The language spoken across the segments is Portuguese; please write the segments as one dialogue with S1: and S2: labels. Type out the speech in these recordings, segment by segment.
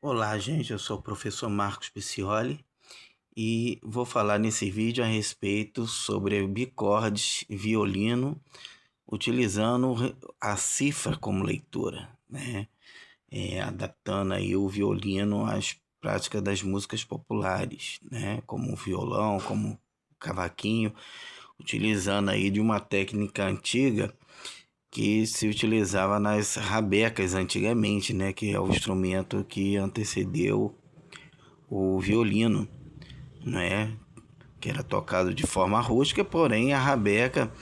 S1: Olá, gente. Eu sou o professor Marcos Picioli e vou falar nesse vídeo a respeito sobre bicordes e violino, utilizando a cifra como leitura, né? Adaptando aí o violino às práticas das músicas populares, né? Como o violão, como o cavaquinho, utilizando aí de uma técnica antiga que se utilizava nas rabecas antigamente, né? Que é o instrumento que antecedeu o violino, né? Que era tocado de forma rústica, porém a rabeca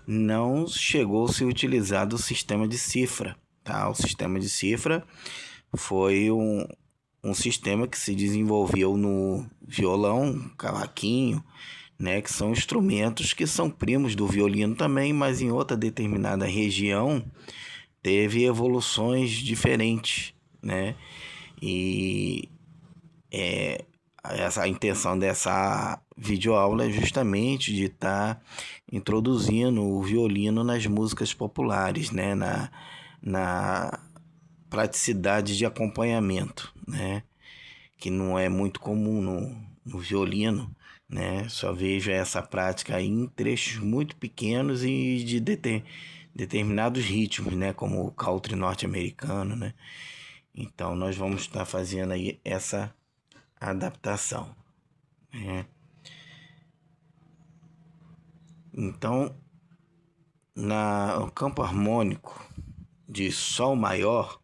S1: não chegou a se utilizar do sistema de cifra. Tá? O sistema de cifra foi um sistema que se desenvolveu no violão, cavaquinho, né? Que são instrumentos que são primos do violino também, mas em outra determinada região teve evoluções diferentes, né? E a intenção dessa videoaula é justamente de estar introduzindo o violino nas músicas populares, né? Na praticidade de acompanhamento, né? Que não é muito comum no violino, né? Só vejo essa prática aí em trechos muito pequenos e de determinados ritmos, né? Como o country norte-americano, né? Então nós vamos estar fazendo aí essa adaptação, né? Então, no campo harmônico de Sol maior,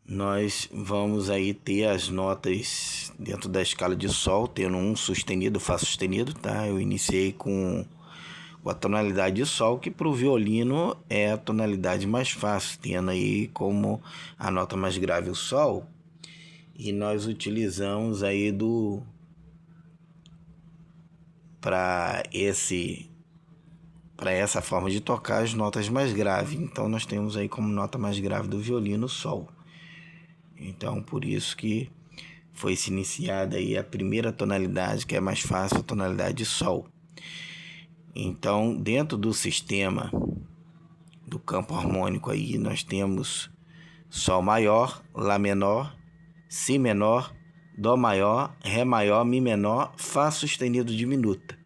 S1: nós vamos aí ter as notas dentro da escala de Sol, tendo um sustenido, Fá sustenido, tá? Eu iniciei com a tonalidade de Sol, que para o violino é a tonalidade mais fácil, tendo aí como a nota mais grave o Sol, e nós utilizamos aí para essa forma de tocar as notas mais graves. Então nós temos aí como nota mais grave do violino o Sol. Então por isso que foi se iniciada aí a primeira tonalidade, que é mais fácil, a tonalidade de Sol. Então dentro do sistema do campo harmônico aí nós temos Sol maior, Lá menor, Si menor, Dó maior, Ré maior, Mi menor, Fá sustenido diminuta.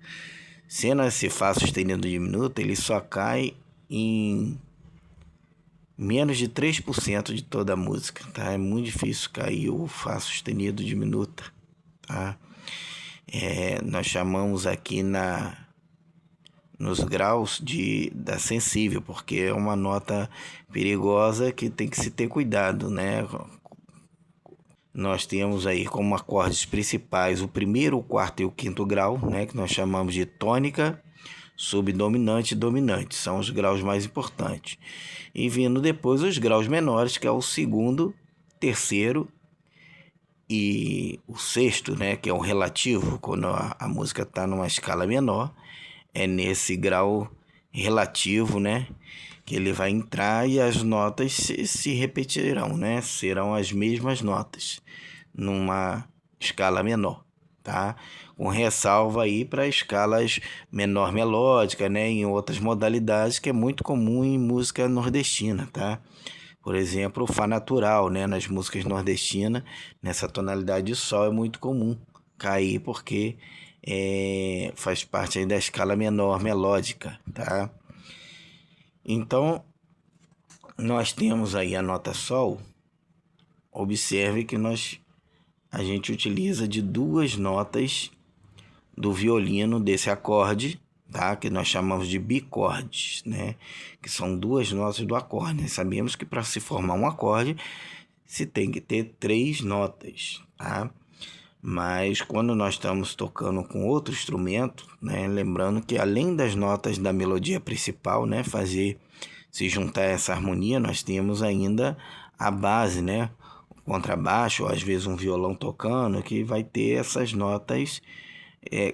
S1: Sendo esse Fá sustenido diminuta, ele só cai em menos de 3% de toda a música, tá? É muito difícil cair o Fá sustenido diminuta, tá? Nós chamamos aqui nos graus da sensível, porque é uma nota perigosa que tem que se ter cuidado, né? Nós temos aí como acordes principais o primeiro, o quarto e o quinto grau, né? Que nós chamamos de tônica, subdominante e dominante, são os graus mais importantes. E vindo depois os graus menores, que é o segundo, terceiro e o sexto, né, que é o relativo, quando a música está numa escala menor, é nesse grau relativo, né, que ele vai entrar e as notas se repetirão, né, serão as mesmas notas numa escala menor, tá? Com ressalva aí para escalas menor melódica, né, em outras modalidades que é muito comum em música nordestina, tá? Por exemplo, o Fá natural, né, nas músicas nordestinas, nessa tonalidade de Sol é muito comum cair porque faz parte aí da escala menor melódica, tá? Então, nós temos aí a nota Sol. Observe que a gente utiliza de duas notas do violino desse acorde, tá? Que nós chamamos de bicordes, né? Que são duas notas do acorde. Nós sabemos que para se formar um acorde se tem que ter três notas, tá? Mas quando nós estamos tocando com outro instrumento, né? Lembrando que além das notas da melodia principal, né? Fazer se juntar essa harmonia, nós temos ainda a base, né? O contrabaixo, ou às vezes um violão tocando, que vai ter essas notas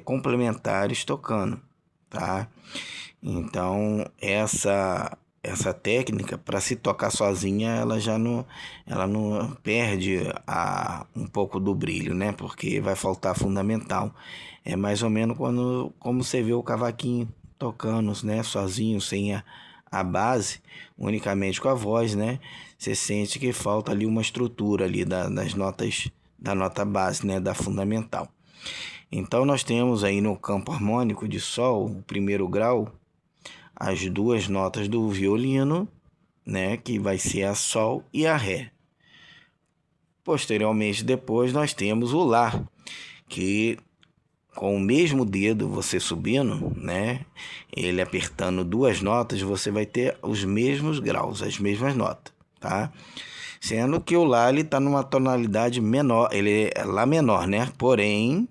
S1: complementares tocando, tá? Então essa técnica para se tocar sozinha ela não perde um pouco do brilho, né? Porque vai faltar fundamental. É mais ou menos como você vê o cavaquinho tocando, né? Sozinho, sem a base unicamente com a voz, né? Você sente que falta ali uma estrutura ali das notas, da nota base, né? Da fundamental. Então nós temos aí no campo harmônico de Sol, o primeiro grau, as duas notas do violino, né? Que vai ser a Sol e a Ré. Posteriormente, depois nós temos o Lá, que com o mesmo dedo você subindo, né? Ele apertando duas notas, você vai ter os mesmos graus, as mesmas notas, tá? Sendo que o Lá ele está numa tonalidade menor, ele é Lá menor, né? Porém,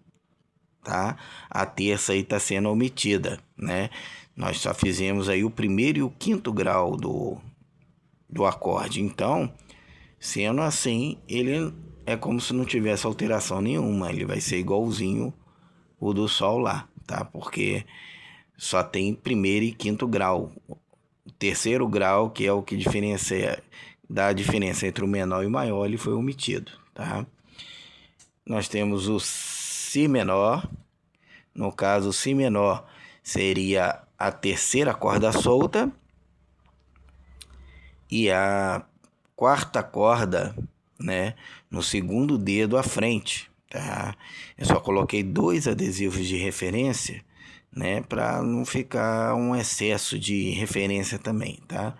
S1: tá? A terça aí está sendo omitida, né? Nós só fizemos aí o primeiro e o quinto grau do acorde. Então, sendo assim, ele é como se não tivesse alteração nenhuma. Ele vai ser igualzinho o do Sol lá, tá? Porque só tem primeiro e quinto grau. O terceiro grau, que é o que dá a diferença entre o menor e o maior, ele foi omitido, tá? Nós temos o Si menor. No caso, o Si menor seria a terceira corda solta e a quarta corda, né, no segundo dedo à frente, tá? Eu só coloquei 2 adesivos de referência, né, para não ficar um excesso de referência também, tá?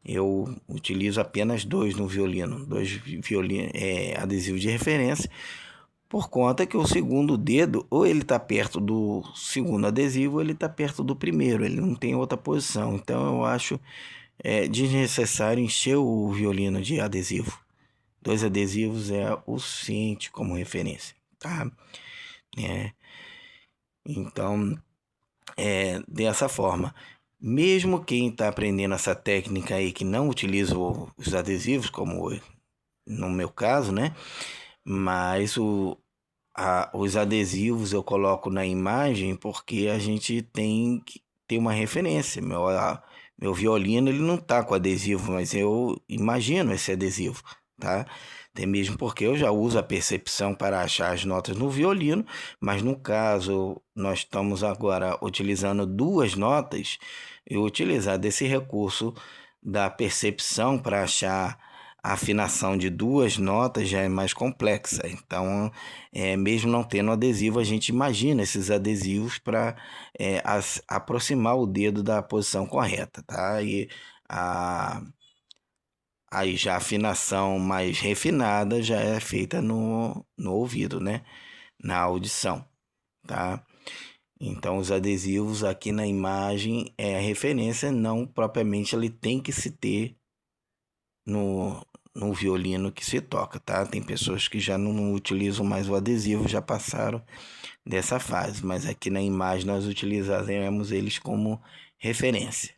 S1: Eu utilizo apenas 2 no violino, 2 adesivos de referência, por conta que o segundo dedo, ou ele está perto do segundo adesivo, ou ele está perto do primeiro, ele não tem outra posição. Então eu acho desnecessário encher o violino de adesivo. 2 adesivos é o suficiente como referência, tá? Então, dessa forma. Mesmo quem está aprendendo essa técnica aí que não utiliza os adesivos, como no meu caso, né? Mas os adesivos eu coloco na imagem porque a gente tem que ter uma referência. Meu violino ele não tá com adesivo, mas eu imagino esse adesivo, tá? Até mesmo porque eu já uso a percepção para achar as notas no violino, mas no caso nós estamos agora utilizando 2 notas, eu utilizar desse recurso da percepção para achar a afinação de 2 notas já é mais complexa. Então, mesmo não tendo adesivo, a gente imagina esses adesivos para aproximar o dedo da posição correta, tá? E aí já a afinação mais refinada já é feita no ouvido, né? Na audição, tá? Então, os adesivos aqui na imagem é a referência, não propriamente ele tem que se ter no violino que se toca, tá? Tem pessoas que já não utilizam mais o adesivo, já passaram dessa fase, mas aqui na imagem nós utilizaremos eles como referência.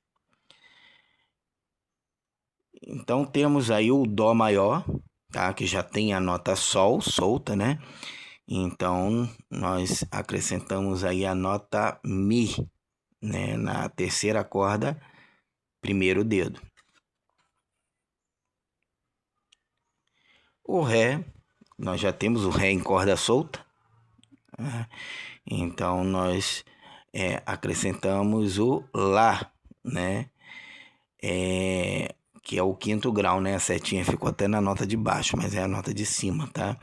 S1: Então temos aí o Dó maior, tá? Que já tem a nota Sol solta, né? Então nós acrescentamos aí a nota Mi, né? Na terceira corda, primeiro dedo. O Ré, nós já temos o Ré em corda solta, né? Então nós acrescentamos o Lá, né? Que é o quinto grau, né? A setinha ficou até na nota de baixo, mas é a nota de cima, tá?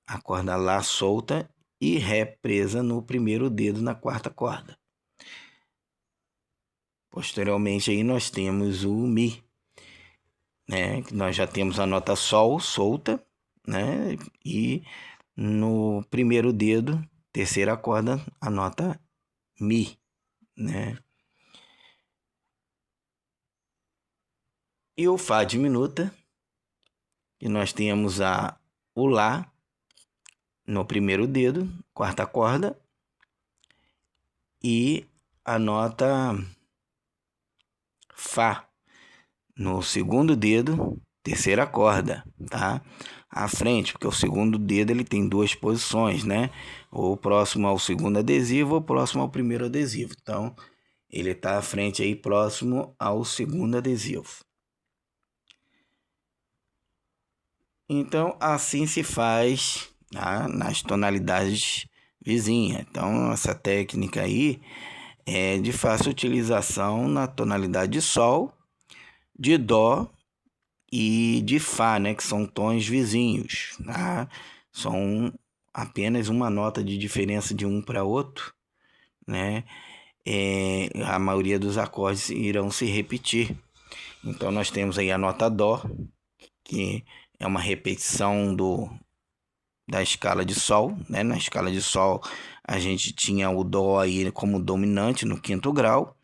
S1: A corda Lá solta e Ré presa no primeiro dedo na quarta corda. Posteriormente aí nós temos o Mi, né? Nós já temos a nota Sol solta, né? E no primeiro dedo, terceira corda, a nota Mi, né? E o Fá diminuta, que nós temos o Lá no primeiro dedo, quarta corda, e a nota Fá no segundo dedo, terceira corda, tá? À frente, porque o segundo dedo ele tem 2 posições, né? Ou próximo ao segundo adesivo ou próximo ao primeiro adesivo. Então, ele está à frente aí próximo ao segundo adesivo. Então, assim se faz, tá? Nas tonalidades vizinhas. Então, essa técnica aí é de fácil utilização na tonalidade de Sol, de Dó e de Fá, né, que são tons vizinhos, tá? São apenas uma nota de diferença de um para outro, né? A maioria dos acordes irão se repetir. Então nós temos aí a nota Dó, que é uma repetição da escala de Sol, né? Na escala de Sol a gente tinha o Dó aí como dominante no quinto grau,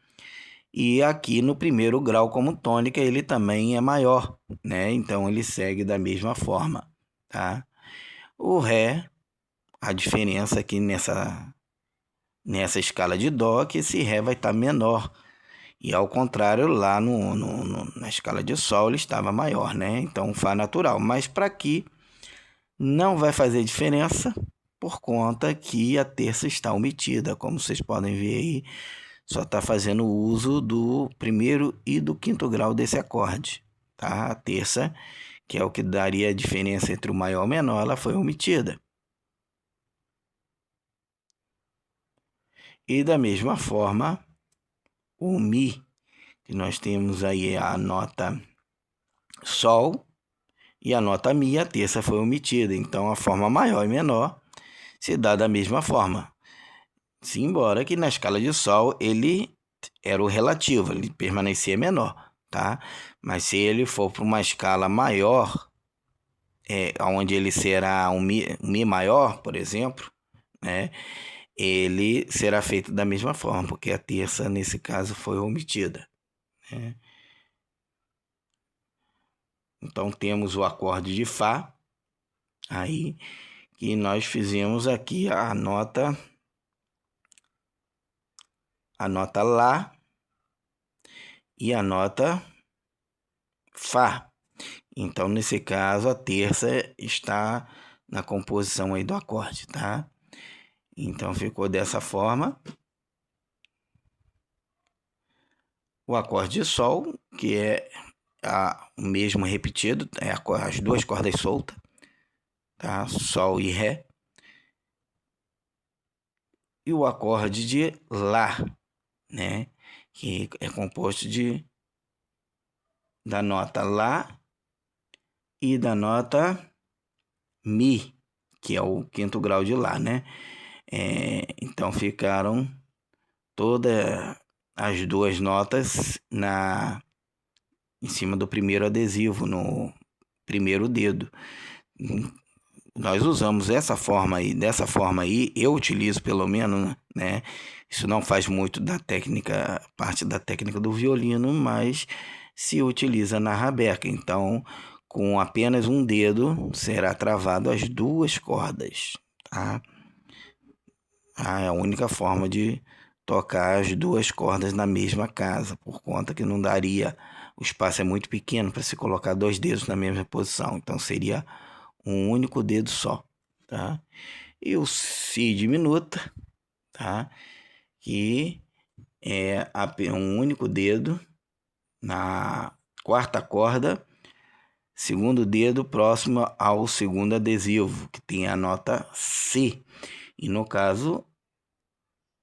S1: e aqui no primeiro grau como tônica ele também é maior, né? Então ele segue da mesma forma, tá? O Ré, a diferença aqui nessa escala de Dó é que esse Ré vai estar menor. E ao contrário, lá na escala de Sol ele estava maior, né? Então Fá natural. Mas para aqui não vai fazer diferença por conta que a terça está omitida. Como vocês podem ver aí, só está fazendo uso do primeiro e do quinto grau desse acorde, tá? A terça, que é o que daria a diferença entre o maior e o menor, ela foi omitida. E da mesma forma, o Mi, que nós temos aí a nota Sol e a nota Mi, a terça foi omitida. Então a forma maior e menor se dá da mesma forma. Sim, embora que na escala de Sol ele era o relativo, ele permanecia menor, tá? Mas se ele for para uma escala maior, onde ele será um Mi maior, por exemplo, né? Ele será feito da mesma forma, porque a terça, nesse caso, foi omitida, né? Então temos o acorde de Fá, aí que nós fizemos aqui a nota Lá e a nota Fá. Então, nesse caso, a terça está na composição aí do acorde, tá? Então, ficou dessa forma. O acorde de Sol, que é o mesmo repetido, as duas cordas soltas, tá? Sol e Ré. E o acorde de Lá, né? Que é composto da nota Lá e da nota Mi, que é o quinto grau de Lá, né? Então ficaram todas as duas notas em cima do primeiro adesivo, no primeiro dedo. Nós usamos dessa forma aí, eu utilizo pelo menos, né? Isso não faz muito parte da técnica do violino, mas se utiliza na rabeca. Então, com apenas um dedo será travado as duas cordas, tá? É a única forma de tocar as duas cordas na mesma casa, por conta que não daria, o espaço é muito pequeno para se colocar dois dedos na mesma posição, então seria um único dedo só, tá? E o Si diminuta, tá? Que é um único dedo na quarta corda, segundo dedo próximo ao segundo adesivo, que tem a nota Si. E no caso,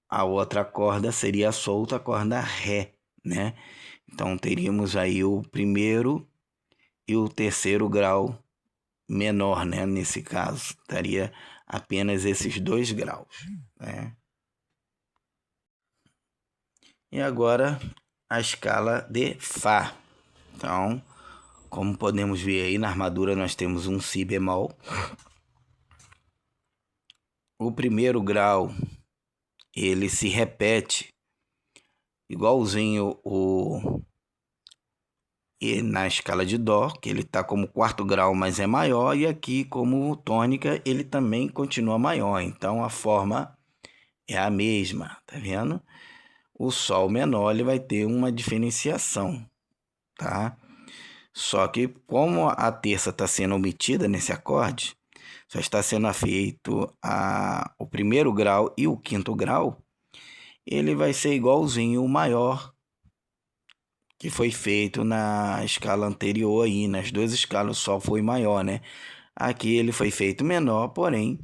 S1: a outra corda seria solta, a corda Ré, né? Então teríamos aí o primeiro e o terceiro grau menor, né? Nesse caso, estaria apenas esses 2 graus, né? E agora a escala de Fá. Então, como podemos ver aí na armadura, nós temos um Si bemol. O primeiro grau, ele se repete igualzinho e na escala de Dó, que ele está como quarto grau, mas é maior, e aqui como tônica ele também continua maior, então a forma é a mesma, tá vendo? O Sol menor ele vai ter uma diferenciação, tá? Só que como a terça está sendo omitida nesse acorde, só está sendo feito o primeiro grau e o quinto grau, ele vai ser igualzinho o maior que foi feito na escala anterior aí, nas duas escalas o Sol foi maior, né? Aqui ele foi feito menor, porém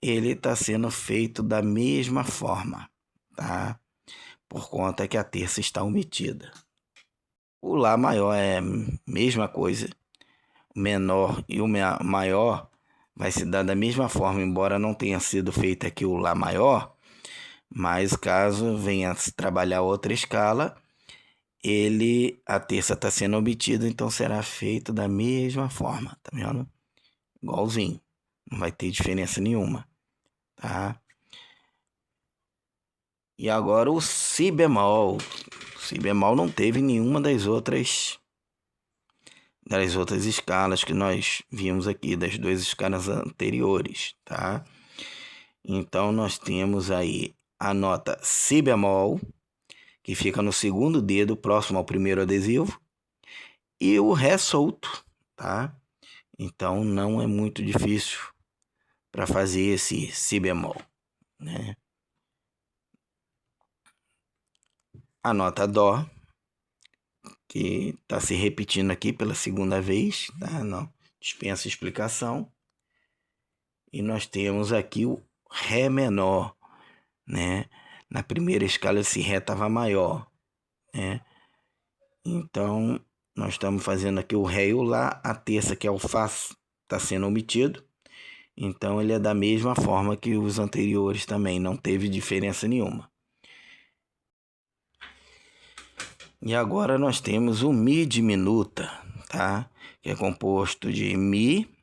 S1: ele está sendo feito da mesma forma, tá? por conta que a terça está omitida. O Lá maior é a mesma coisa, o menor e o maior vai se dar da mesma forma, embora não tenha sido feito aqui o Lá maior, mas caso venha se trabalhar outra escala, a terça está sendo omitida, então será feito da mesma forma, tá vendo? Igualzinho, não vai ter diferença nenhuma, tá? E agora o si bemol. O si bemol não teve nenhuma das outras escalas que nós vimos aqui, das duas escalas anteriores, tá? Então nós temos aí a nota si bemol, que fica no segundo dedo, próximo ao primeiro adesivo, e o ré solto, tá? Então não é muito difícil para fazer esse si bemol, né? A nota dó, que está se repetindo aqui pela segunda vez, tá? Não dispensa explicação. E nós temos aqui o ré menor, né? Na primeira escala esse ré estava maior, né? Então nós estamos fazendo aqui o ré e o lá, a terça que é o fá está sendo omitido. Então ele é da mesma forma que os anteriores também, não teve diferença nenhuma. E agora nós temos o mi diminuta, tá? Que é composto de mi,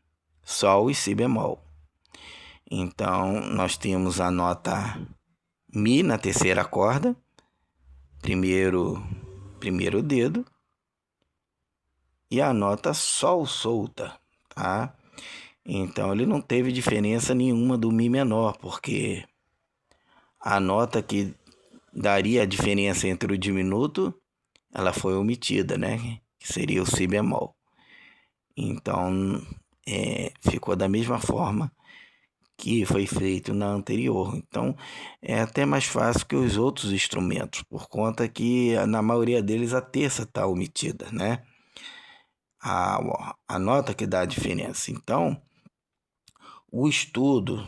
S1: sol e si bemol. Então nós temos a nota mi na terceira corda, primeiro dedo, e a nota sol solta, tá? Então ele não teve diferença nenhuma do mi menor, porque a nota que daria a diferença entre o diminuto, ela foi omitida, né? Que seria o si bemol. Então ficou da mesma forma que foi feito na anterior. Então é até mais fácil que os outros instrumentos, por conta que na maioria deles a terça está omitida, né? A nota que dá a diferença. Então, o estudo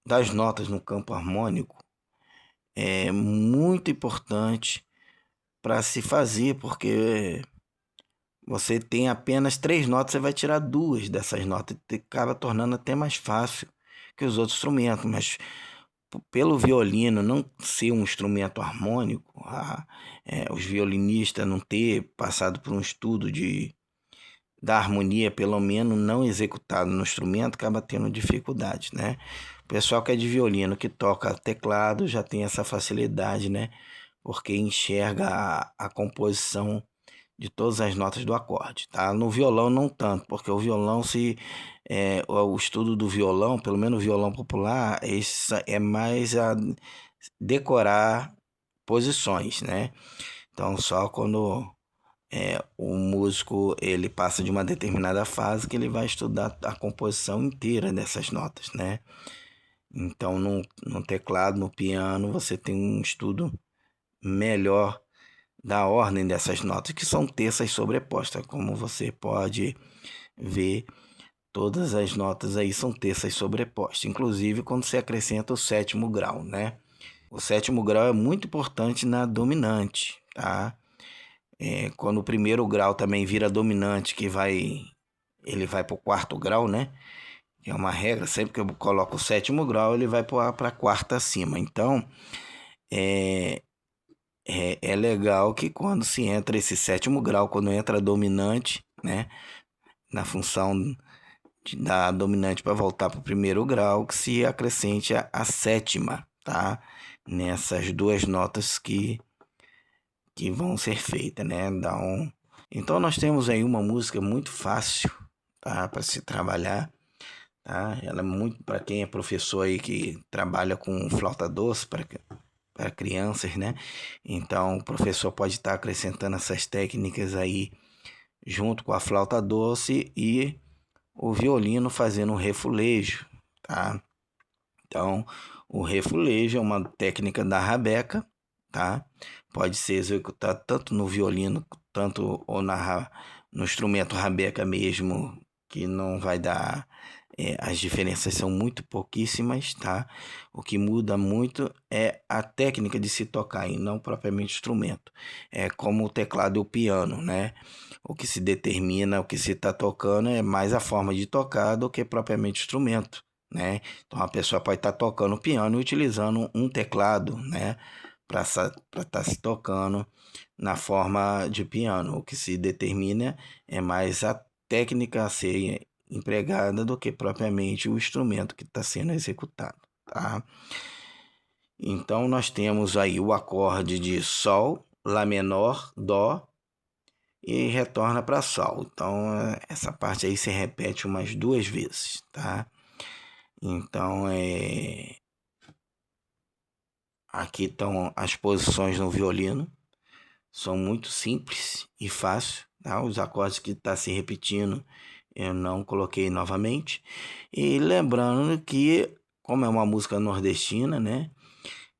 S1: das notas no campo harmônico é muito importante para se fazer, porque você tem apenas 3 notas, você vai tirar 2 dessas notas, e acaba tornando até mais fácil que os outros instrumentos, mas pelo violino não ser um instrumento harmônico, os violinistas não ter passado por um estudo da harmonia, pelo menos não executado no instrumento, acaba tendo dificuldade, né? O pessoal que é de violino, que toca teclado, já tem essa facilidade, né? Porque enxerga a composição de todas as notas do acorde, tá? No violão não tanto, porque o violão, o estudo do violão, pelo menos o violão popular, isso é mais a decorar posições, né? Então só quando o músico ele passa de uma determinada fase que ele vai estudar a composição inteira dessas notas, né? Então no teclado, no piano, você tem um estudo melhor da ordem dessas notas, que são terças sobrepostas, como você pode ver, todas as notas aí são terças sobrepostas, inclusive quando você acrescenta o sétimo grau, né? O sétimo grau é muito importante na dominante, tá? Quando o primeiro grau também vira dominante, ele vai para o quarto grau, né? Que é uma regra, sempre que eu coloco o sétimo grau, ele vai para a quarta acima. Então, é legal que quando se entra esse sétimo grau, quando entra a dominante, né? Na função da dominante para voltar para o primeiro grau, que se acrescente a sétima, tá? Nessas duas notas que vão ser feitas, né? Então nós temos aí uma música muito fácil, tá? Para se trabalhar, tá? Ela é muito para quem é professor aí que trabalha com flauta doce para crianças, né? Então o professor pode estar acrescentando essas técnicas aí junto com a flauta doce e o violino fazendo um refulejo, tá? Então, o refulejo é uma técnica da rabeca, tá? Pode ser executado tanto no violino, tanto ou no instrumento rabeca mesmo, que não vai dar as diferenças são muito pouquíssimas, tá? O que muda muito é a técnica de se tocar e não propriamente o instrumento. É como o teclado e o piano, né? O que se determina, o que se está tocando é mais a forma de tocar do que propriamente o instrumento, né? Então a pessoa pode estar tocando piano e utilizando um teclado, né? Para estar se tocando na forma de piano. O que se determina é mais a técnica a ser empregada do que propriamente o instrumento que está sendo executado, tá? Então nós temos aí o acorde de Sol, Lá menor, Dó e retorna para Sol. Então essa parte aí se repete umas 2 vezes, tá? Então aqui estão as posições no violino, são muito simples e fácil, tá? Os acordes que está se repetindo eu não coloquei novamente. E lembrando que, como é uma música nordestina, né?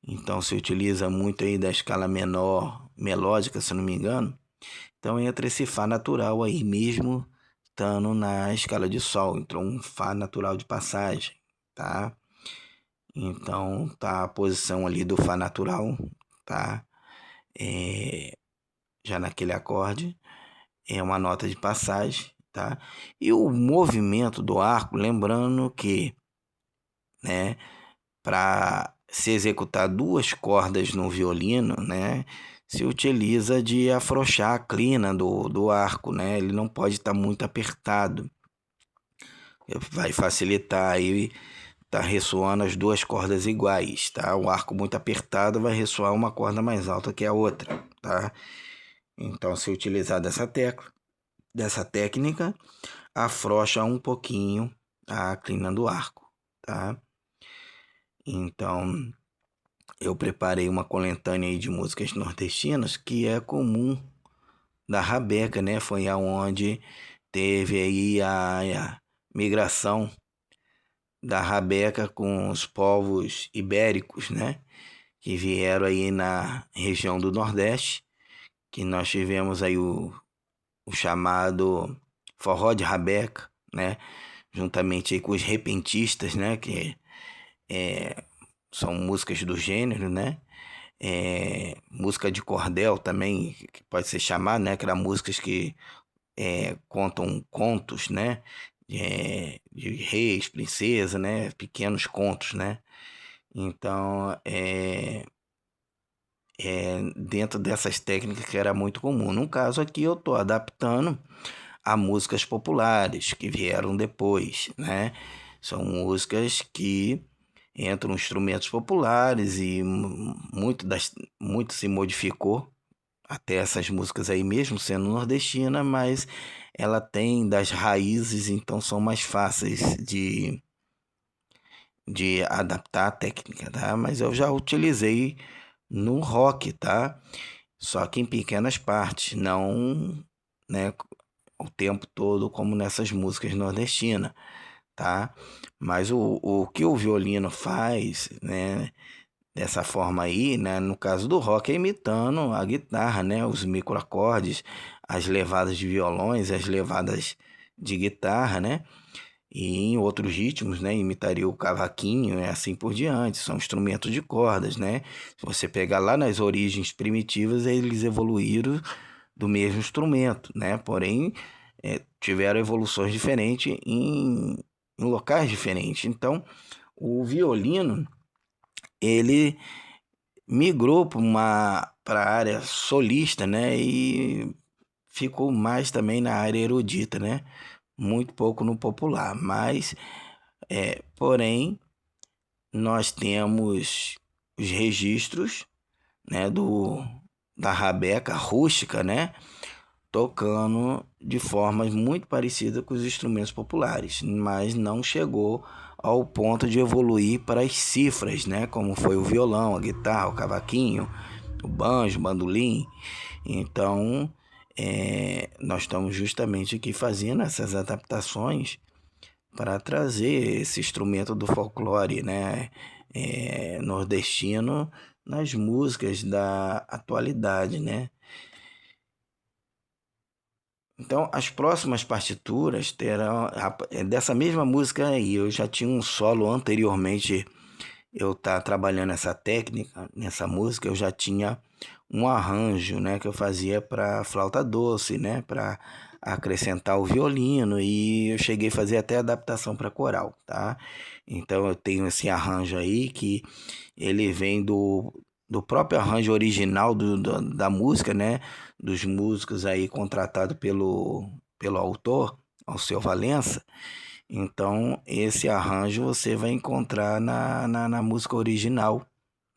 S1: Então se utiliza muito aí da escala menor melódica, se não me engano. Então entra esse Fá natural aí mesmo, estando na escala de Sol. Entrou um Fá natural de passagem, tá? Então tá a posição ali do Fá natural, tá? Já naquele acorde. É uma nota de passagem, tá? E o movimento do arco, lembrando que, né, para se executar 2 cordas no violino, né, se utiliza de afrouxar a crina do arco, né? Ele não pode estar muito apertado. Vai facilitar aí tá ressoando as 2 cordas iguais, tá? O arco muito apertado vai ressoar uma corda mais alta que a outra, tá? Então, se utilizar dessa técnica, afrouxa um pouquinho a crina do arco, tá? Então, eu preparei uma coletânea aí de músicas nordestinas que é comum da rabeca, né? Foi aonde teve aí a migração da rabeca com os povos ibéricos, né? Que vieram aí na região do Nordeste, que nós tivemos aí o chamado forró de rabeca, né? Juntamente aí com os repentistas, né? Que são músicas do gênero, né? Música de cordel também, que pode ser chamada, né? Aquelas músicas que contam contos, né? De reis, princesa, né? Pequenos contos, né? Então, dentro dessas técnicas que era muito comum. No caso aqui, eu estou adaptando a músicas populares que vieram depois, né? São músicas que entram instrumentos populares e muito se modificou até essas músicas aí mesmo sendo nordestina, mas ela tem das raízes, então são mais fáceis de adaptar a técnica, tá? Mas eu já utilizei no rock, tá? Só que em pequenas partes, não, né, o tempo todo como nessas músicas nordestinas, tá? Mas o que o violino faz, né, dessa forma aí, né, no caso do rock, é imitando a guitarra, né, os microacordes, as levadas de violões, as levadas de guitarra, né? E em outros ritmos, né, imitaria o cavaquinho e assim por diante. São instrumentos de cordas, né? Se você pegar lá nas origens primitivas, eles evoluíram do mesmo instrumento, né? Porém, tiveram evoluções diferentes em locais diferentes. Então, o violino, ele migrou para a área solista, né? E ficou mais também na área erudita, né? Muito pouco no popular, mas porém nós temos os registros, né, da rabeca rústica, né, tocando de formas muito parecidas com os instrumentos populares, mas não chegou ao ponto de evoluir para as cifras, né, como foi o violão, a guitarra, o cavaquinho, o banjo, o bandolim. Então, nós estamos justamente aqui fazendo essas adaptações para trazer esse instrumento do folclore, né, nordestino nas músicas da atualidade, né? Então, as próximas partituras terão dessa mesma música aí. Eu já tinha um solo anteriormente, eu tá trabalhando essa técnica nessa música, eu já tinha um arranjo, né, que eu fazia para flauta doce, né, para acrescentar o violino, e eu cheguei a fazer até adaptação para coral, tá? Então eu tenho esse arranjo aí que ele vem do próprio arranjo original da música, né? Dos músicos aí contratado pelo autor, Alceu Valença. Então, esse arranjo você vai encontrar na música original,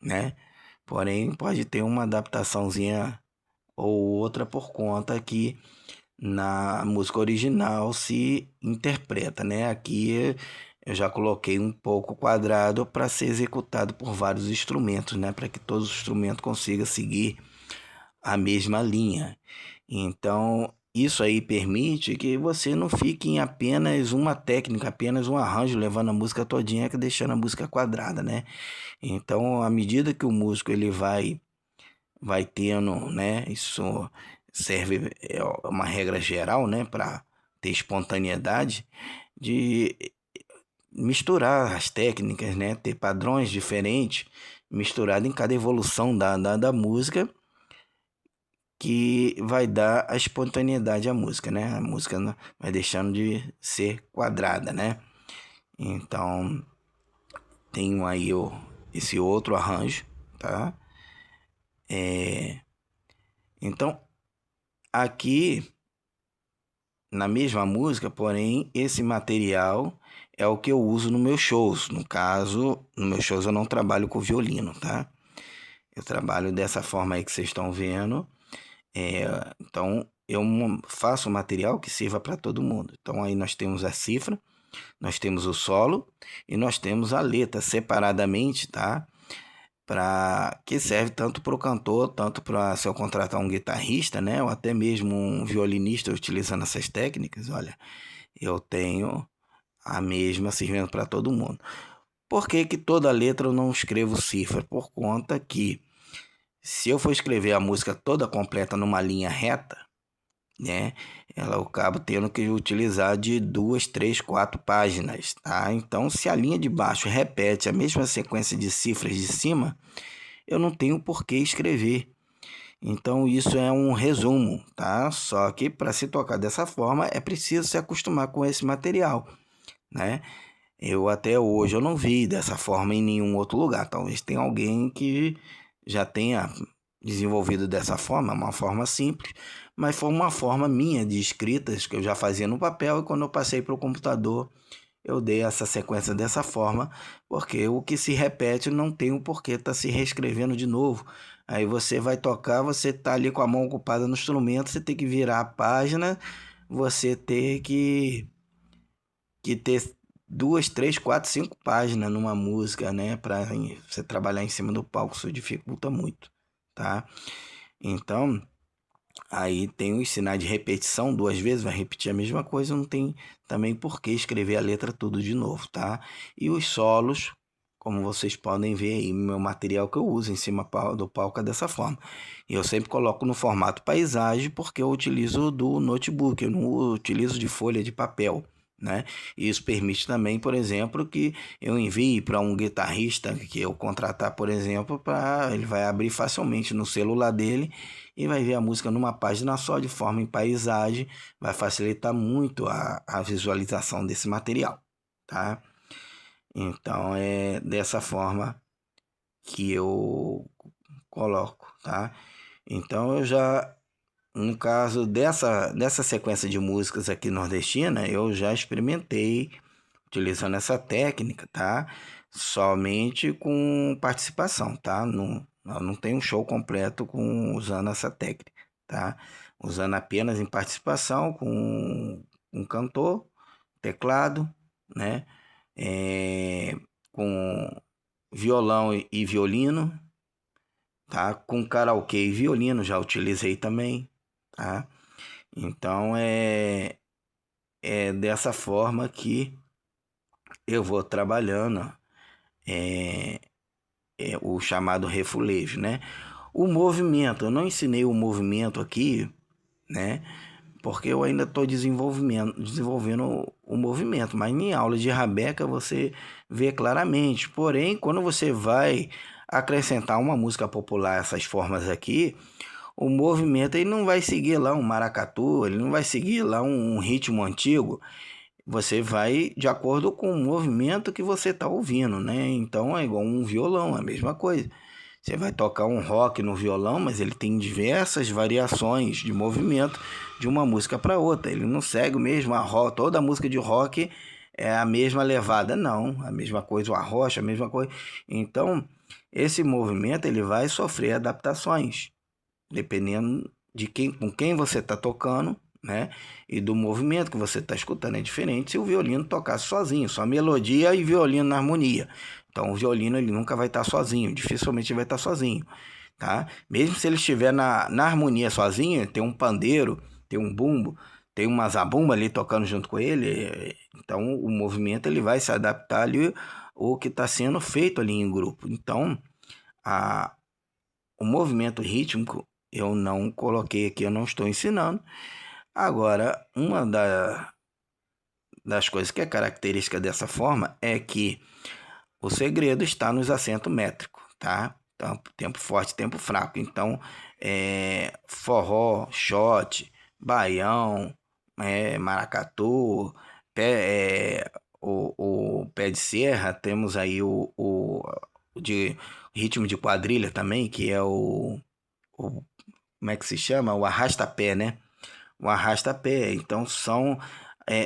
S1: né? Porém, pode ter uma adaptaçãozinha ou outra por conta que na música original se interpreta, né? Aqui eu já coloquei um pouco quadrado para ser executado por vários instrumentos, né? Para que todos os instrumentos consigam seguir a mesma linha. Então, isso aí permite que você não fique em apenas uma técnica, apenas um arranjo, levando a música todinha, que deixando a música quadrada, né? Então, à medida que o músico ele vai tendo, né? Isso serve é uma regra geral, né? Para ter espontaneidade de misturar as técnicas, né? Ter padrões diferentes misturado em cada evolução da música, que vai dar a espontaneidade à música, né? A música vai deixando de ser quadrada, né? Então, tenho aí esse outro arranjo, tá? Então, aqui na mesma música, porém, esse material é o que eu uso nos meus shows. No caso, nos meus shows eu não trabalho com violino, tá? Eu trabalho dessa forma aí que vocês estão vendo. Então, eu faço um material que sirva para todo mundo. Então, aí nós temos a cifra, nós temos o solo e nós temos a letra separadamente, tá? Para que serve tanto para o cantor, tanto para se eu contratar um guitarrista, né? Ou até mesmo um violinista utilizando essas técnicas. Olha, eu tenho a mesma servindo para todo mundo. Por que que toda letra eu não escrevo cifra? Por conta que se eu for escrever a música toda completa numa linha reta, né? Ela eu acabo tendo que utilizar de 2, 3, 4 páginas, tá? Então, se a linha de baixo repete a mesma sequência de cifras de cima, eu não tenho por que escrever. Então, isso é um resumo, tá? Só que para se tocar dessa forma é preciso se acostumar com esse material, né? Eu até hoje eu não vi dessa forma em nenhum outro lugar. Talvez tenha alguém que já tenha desenvolvido dessa forma, uma forma simples, mas foi uma forma minha de escritas que eu já fazia no papel, e quando eu passei para o computador eu dei essa sequência dessa forma, porque o que se repete não tem o porquê estar se reescrevendo de novo. Aí você vai tocar, você está ali com a mão ocupada no instrumento, você tem que virar a página, você tem que ter 2, 3, 4, 5 páginas numa música, né? Para você trabalhar em cima do palco, isso dificulta muito, tá? Então, aí tem os sinais de repetição, duas vezes vai repetir a mesma coisa, não tem também por que escrever a letra tudo de novo, tá? E os solos, como vocês podem ver aí, meu material que eu uso em cima do palco é dessa forma. E eu sempre coloco no formato paisagem, porque eu utilizo do notebook, eu não utilizo de folha de papel, né? Isso permite também, por exemplo, que eu envie para um guitarrista que eu contratar, por exemplo, para ele vai abrir facilmente no celular dele e vai ver a música numa página só, de forma em paisagem, vai facilitar muito a visualização desse material, tá? Então é dessa forma que eu coloco, tá? Então eu já, no caso dessa sequência de músicas aqui nordestina, eu já experimentei utilizando essa técnica, tá? Somente com participação, tá? Não tem um show completo usando essa técnica, tá? Usando apenas em participação com um cantor, teclado, né? É, com violão e violino, tá? Com karaokê e violino já utilizei também, tá? Então é dessa forma que eu vou trabalhando é, o chamado refulejo, né? O movimento, eu não ensinei o movimento aqui, né? porque eu ainda estou desenvolvendo o movimento, mas em aula de rabeca você vê claramente. Porém, quando você vai acrescentar uma música popular, essas formas aqui, o movimento ele não vai seguir lá um maracatu, ele não vai seguir lá um ritmo antigo. Você vai de acordo com o movimento que você está ouvindo, né? Então é igual um violão, é a mesma coisa. Você vai tocar um rock no violão, mas ele tem diversas variações de movimento de uma música para outra. Ele não segue o mesmo toda música de rock é a mesma levada, não. A mesma coisa, o arrocha, a mesma coisa. Então, esse movimento ele vai sofrer adaptações, dependendo de com quem você está tocando, né? E do movimento que você está escutando. É diferente se o violino tocasse sozinho, só melodia e violino na harmonia. Então o violino ele nunca vai estar sozinho, dificilmente vai estar sozinho, tá? Mesmo se ele estiver na harmonia sozinho, tem um pandeiro, tem um bumbo, tem uma zabumba ali tocando junto com ele, então o movimento ele vai se adaptar ali o que está sendo feito ali em grupo. Então o movimento rítmico eu não coloquei aqui, eu não estou ensinando. Agora, das coisas que é característica dessa forma é que o segredo está nos acentos métricos, tá? Então, tempo forte, tempo fraco. Então, forró, shot, baião, maracatu, o pé de serra, temos aí o de ritmo de quadrilha também, que é como é que se chama? O arrasta-pé, né? O arrasta-pé. Então são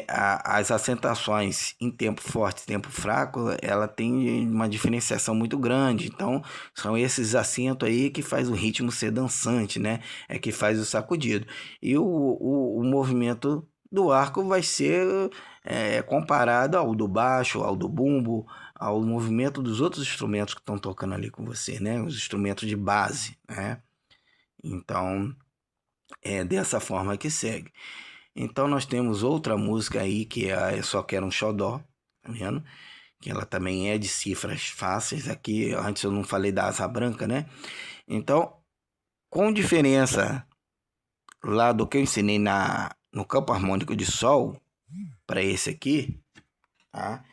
S1: as acentuações em tempo forte e tempo fraco, ela tem uma diferenciação muito grande. Então são esses acentos aí que faz o ritmo ser dançante, né? É que faz o sacudido. E o movimento do arco vai ser comparado ao do baixo, ao do bumbo, ao movimento dos outros instrumentos que estão tocando ali com você, né? Os instrumentos de base, né? Então é dessa forma que segue. Então nós temos outra música aí que é Só Quero um Xodó, tá vendo? Que ela também é de cifras fáceis. Aqui antes eu não falei da Asa Branca, né? Então, com diferença lá do que eu ensinei no campo harmônico de Sol, para esse aqui, tá?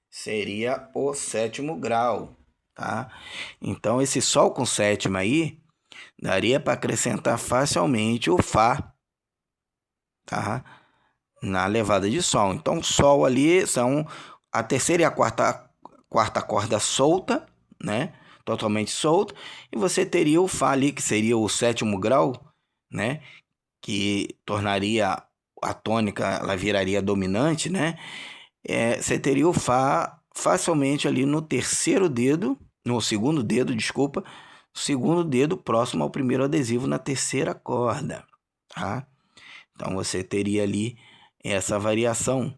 S1: Seria o sétimo grau, tá? Então esse Sol com sétima aí daria para acrescentar facilmente o Fá, tá? Na levada de Sol. Então, Sol ali são a terceira e a quarta corda solta, né? Totalmente solta. E você teria o Fá ali, que seria o sétimo grau, né? Que tornaria a tônica, ela viraria dominante, né? Você teria o Fá facilmente ali no terceiro dedo, no segundo dedo, desculpa, segundo dedo próximo ao primeiro adesivo na terceira corda, tá? Então você teria ali essa variação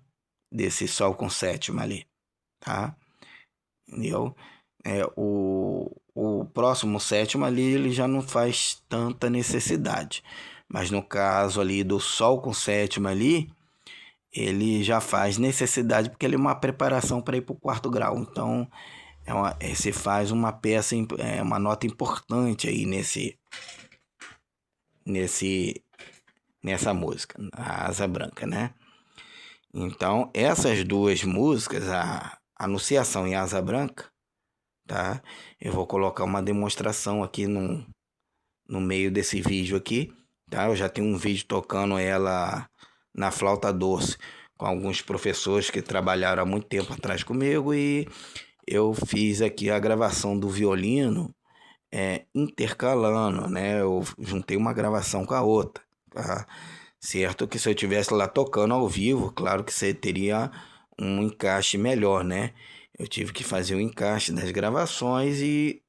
S1: desse Sol com sétima ali, tá? Entendeu? O próximo sétimo ali ele já não faz tanta necessidade. Mas no caso ali do Sol com sétima ali, ele já faz necessidade porque ele é uma preparação para ir para o quarto grau. Então, você faz uma peça, uma nota importante aí nessa música, a Asa Branca, né? Então, essas duas músicas, a Anunciação e a Asa Branca, tá? Eu vou colocar uma demonstração aqui no meio desse vídeo aqui, tá? Eu já tenho um vídeo tocando ela na flauta doce com alguns professores que trabalharam há muito tempo atrás comigo e eu fiz aqui a gravação do violino intercalando, né? Eu juntei uma gravação com a outra, tá? Certo que se eu tivesse lá tocando ao vivo, claro que você teria um encaixe melhor, né? Eu tive que fazer o encaixe das gravações e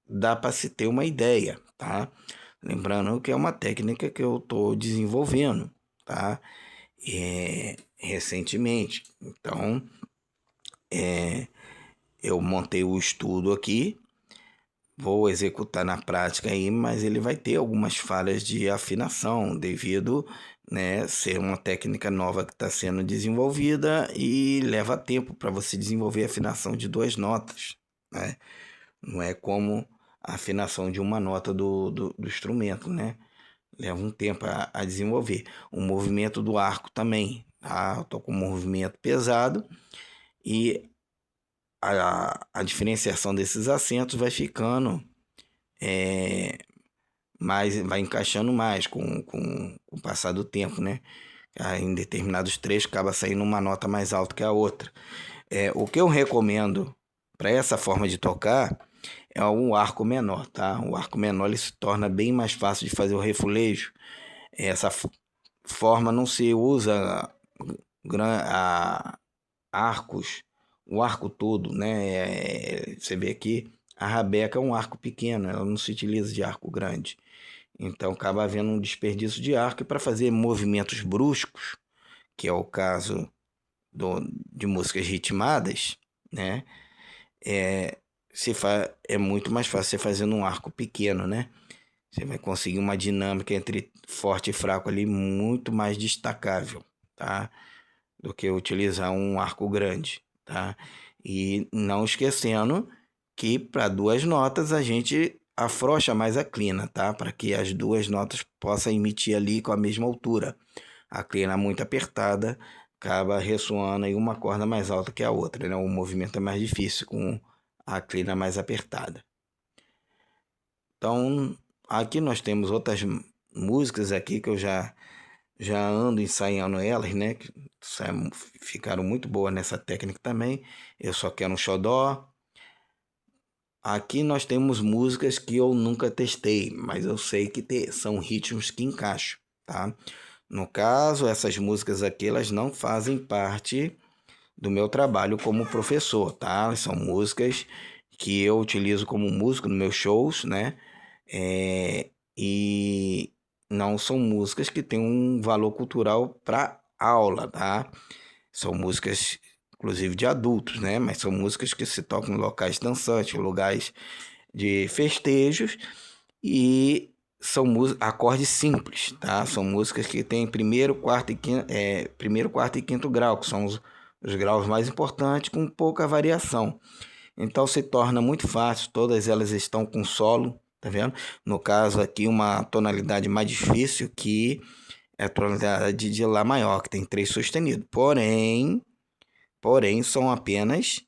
S1: dá para se ter uma ideia, tá? Lembrando que é uma técnica que eu estou desenvolvendo, tá? Recentemente. Então, eu montei o estudo aqui, vou executar na prática aí, mas ele vai ter algumas falhas de afinação devido, né, ser uma técnica nova que está sendo desenvolvida e leva tempo para você desenvolver a afinação de duas notas, né? Não é como a afinação de uma nota do instrumento, né? leva um tempo a desenvolver. O movimento do arco também, tá? Eu tô com um movimento pesado e a diferenciação desses acentos vai ficando mais, vai encaixando mais com o passar do tempo, né? Em determinados trechos acaba saindo uma nota mais alta que a outra. O que eu recomendo para essa forma de tocar é um arco menor, tá? O arco menor ele se torna bem mais fácil de fazer o refulejo. Essa forma não se usa arcos, o arco todo, né? Você vê aqui, a rabeca é um arco pequeno, ela não se utiliza de arco grande. Então acaba havendo um desperdício de arco e para fazer movimentos bruscos, que é o caso de músicas ritmadas, né? É muito mais fácil você fazendo um arco pequeno, né? Você vai conseguir uma dinâmica entre forte e fraco ali muito mais destacável, tá? Do que utilizar um arco grande, tá? E não esquecendo que para duas notas a gente afrouxa mais a crina, tá? Para que as duas notas possam emitir ali com a mesma altura. A crina muito apertada acaba ressoando em uma corda mais alta que a outra, né? O movimento é mais difícil com a crina mais apertada. Então, aqui nós temos outras músicas aqui que eu já ando ensaiando elas, né? Que ficaram muito boas nessa técnica também. Eu só quero um xodó. Aqui nós temos músicas que eu nunca testei, mas eu sei que são ritmos que encaixam, tá? No caso, essas músicas aqui, elas não fazem parte do meu trabalho como professor, tá? São músicas que eu utilizo como músico nos meus shows, né? E não são músicas que têm um valor cultural para aula, tá? São músicas, inclusive, de adultos, né? Mas são músicas que se tocam em locais dançantes, lugares de festejos e são acordes simples, tá? São músicas que têm primeiro, quarto e quinto grau, que são os graus mais importantes, com pouca variação. Então se torna muito fácil, todas elas estão com solo, tá vendo? No caso aqui, uma tonalidade mais difícil que é a tonalidade de Lá maior, que tem 3 sustenido. Porém, são apenas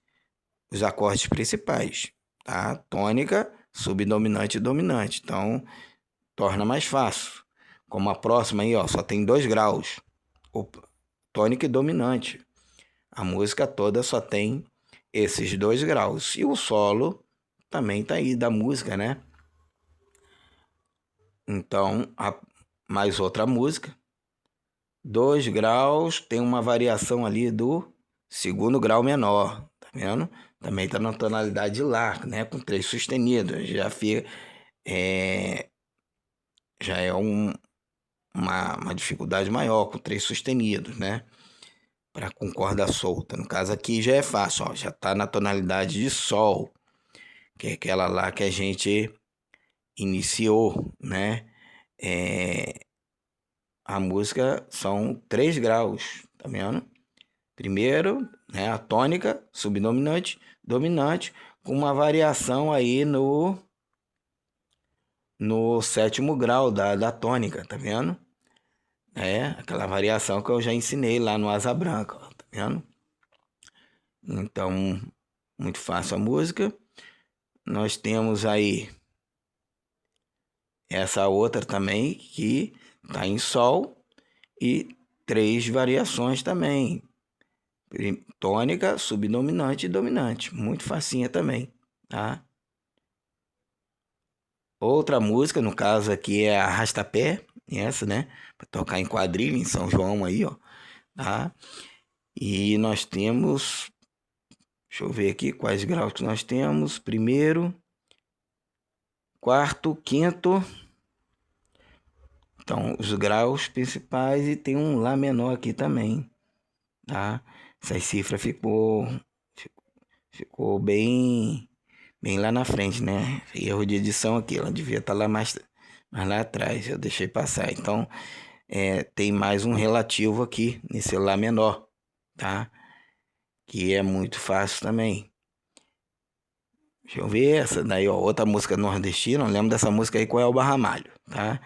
S1: os acordes principais, tá? Tônica, subdominante e dominante. Então, torna mais fácil. Como a próxima aí, ó, só tem 2 graus. Tônica e dominante. A música toda só tem esses 2 graus. E o solo também tá aí da música, né? Então, mais outra música. 2 graus tem uma variação ali do segundo grau menor, tá vendo? Também tá na tonalidade de Lá, né? Com 3 sustenidos. Já é uma dificuldade maior com 3 sustenidos, né? Para com corda solta. No caso aqui já é fácil, ó, já tá na tonalidade de Sol, que é aquela lá que a gente iniciou, né? A música são 3 graus, tá vendo? Primeiro, né, a tônica, subdominante, dominante, com uma variação aí no sétimo grau da tônica, tá vendo? Aquela variação que eu já ensinei lá no Asa Branca, ó, tá vendo? Então, muito fácil a música. Nós temos aí essa outra também que tá em Sol e 3 variações também. Tônica, subdominante e dominante. Muito facinha também, tá? Outra música, no caso aqui é Arrastapé, essa, né? Para tocar em quadrilha em São João aí, ó, tá? E nós temos, deixa eu ver aqui quais graus que nós temos. Primeiro, quarto, quinto. Então, os graus principais e tem um Lá menor aqui também, tá? Essas cifras ficou bem lá na frente, né? Erro de edição aqui, ela devia estar lá mais lá atrás, eu deixei passar. Então, tem mais um relativo aqui nesse Lá menor, tá? Que é muito fácil também. Deixa eu ver essa daí, ó, outra música nordestina, não lembro dessa música aí, qual é o Barramalho, tá?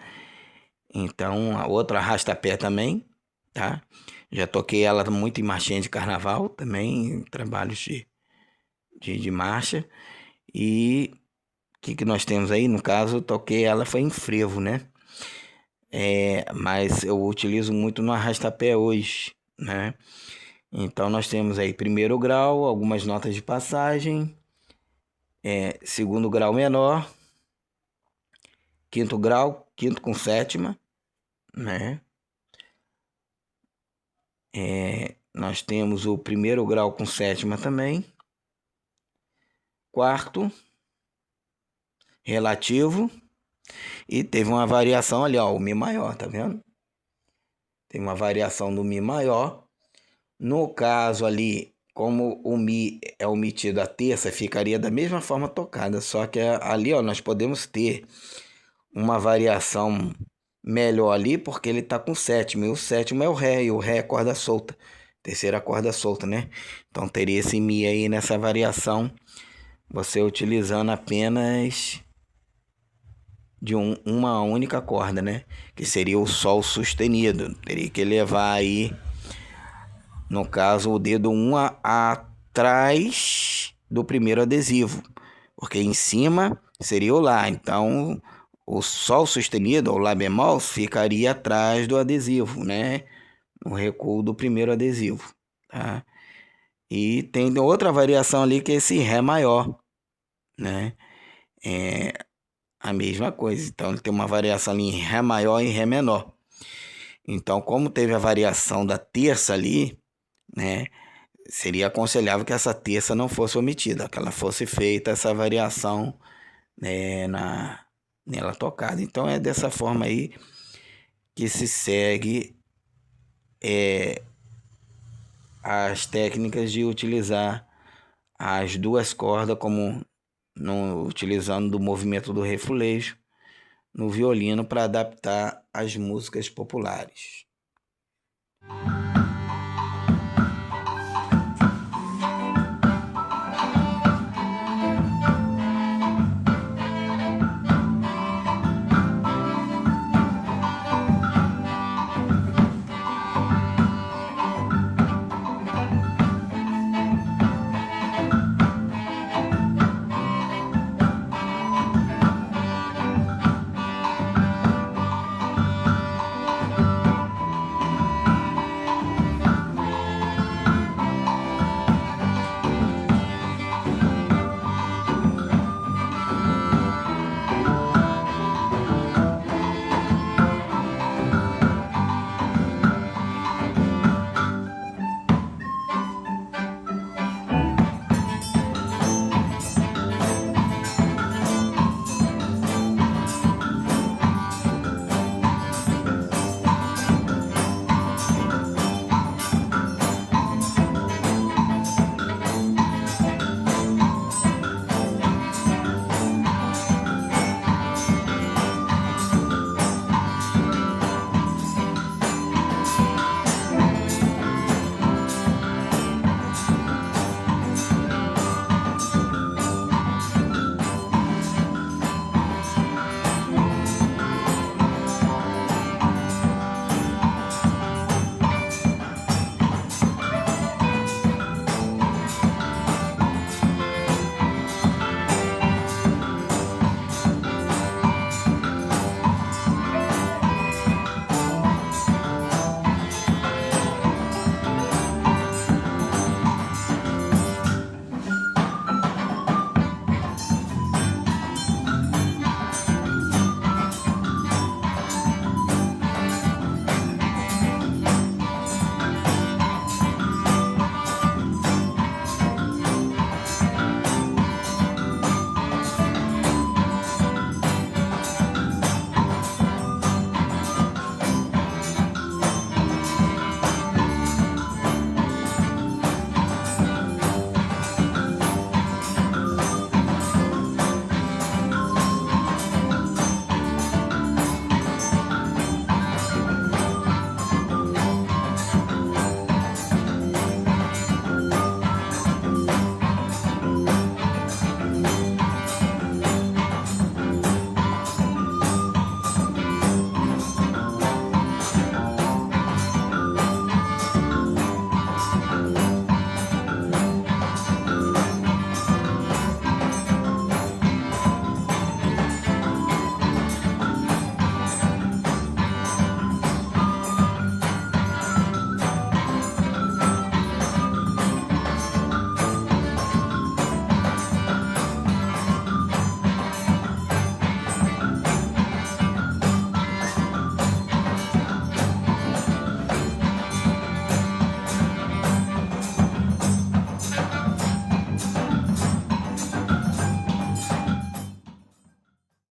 S1: Então, a outra arrasta-pé também, tá? Já toquei ela muito em marchinha de carnaval também, em trabalhos de marcha. E o que nós temos aí? No caso, toquei ela foi em frevo, né? Mas eu utilizo muito no arrasta-pé hoje, né? Então nós temos aí primeiro grau, algumas notas de passagem, segundo grau menor, quinto grau, quinto com sétima, né? Nós temos o primeiro grau com sétima também, quarto, relativo, e teve uma variação ali, ó, o Mi maior, tá vendo? Tem uma variação do Mi maior. No caso ali, como o Mi é omitido a terça, ficaria da mesma forma tocada, só que ali, ó, nós podemos ter uma variação melhor ali, porque ele tá com sétimo, e o sétimo é o Ré, e o Ré é corda solta, terceira corda solta, né? Então teria esse Mi aí nessa variação, você utilizando apenas de uma única corda, né? Que seria o Sol sustenido. Teria que levar aí, no caso, o dedo atrás do primeiro adesivo, porque em cima seria o Lá. Então, o Sol sustenido, ou Lá bemol, ficaria atrás do adesivo, né? No recuo do primeiro adesivo, tá? E tem outra variação ali que é esse Ré maior, né? É a mesma coisa. Então, ele tem uma variação ali em Ré maior e Ré menor. Então, como teve a variação da terça ali, né? Seria aconselhável que essa terça não fosse omitida, que ela fosse feita essa variação, né, nela tocada. Então é dessa forma aí que se segue as técnicas de utilizar as duas cordas como utilizando do movimento do refulejo no violino para adaptar às músicas populares.